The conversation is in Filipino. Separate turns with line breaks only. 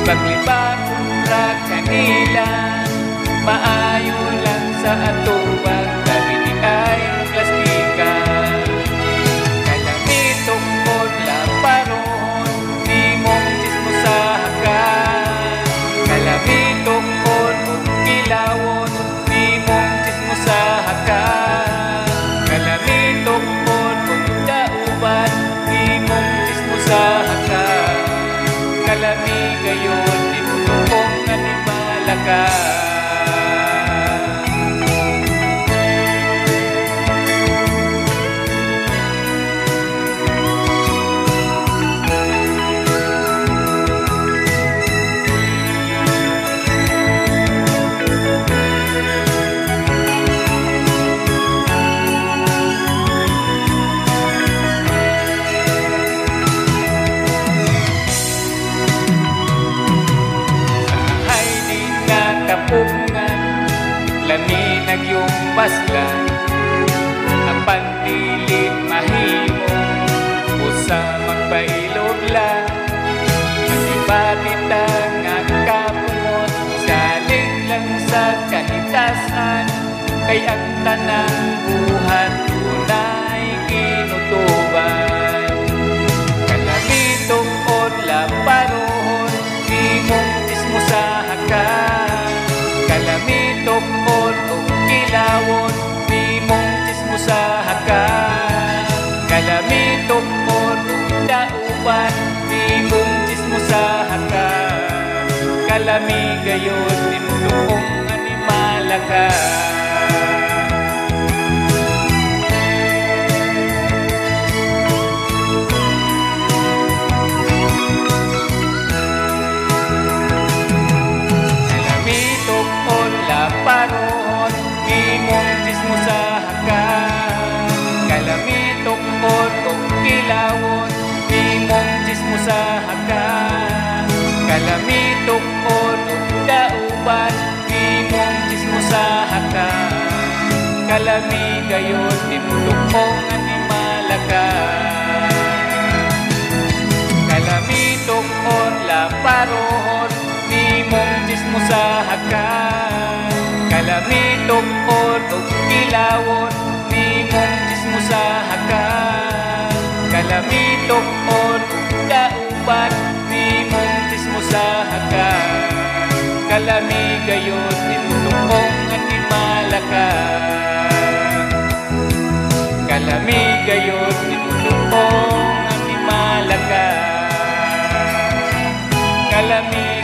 Libag-libag ra kanila, maayo lang sa atubag, labi di ay plastika. Kalami tungkod laparon, di mong chismosahan ka. Kalami tungkod ug kilawon, di mong chismosahan ka. Kalami tungkod ug dauban, di mong chismosahan ka. Kalami gayon, di mo tungkong nanimala ka. Kapungan, laminag yung baslan, ang pandilit mahimo, usa magpailog lang. Ang iba bitang ang kapungot, saling lang sa kahitasan, kay ang tanang buhat tunay kinutuban. Kalami tungkod laparohon, di mong chismosahan ka. Kalami tungkod ug kilawon, di mong chismosahan ka. Kalami tungkod ug dauban, di mong chismosahan ka. Kalami gayon, di mo tungkong animala ka. Laparon, di mong chismosahan ka. Kalami tungkod ug kilawon, di mong chismosahan ka. Kalami tungkod ug dauban, di mong chismosahan ka. Kalami gayon, di mo tungkong animala ka. Kalami tungkod laparon, di mong chismosahan ka. Kalami tungkod ug kilawon, di mong chismosahan ka. Kalami tungkod ug dauban, di mong chismosahan ka. Kalami gayon, di mo tungkong animala ka. Kalami gayon, di mo tungkong animala ka. Kalami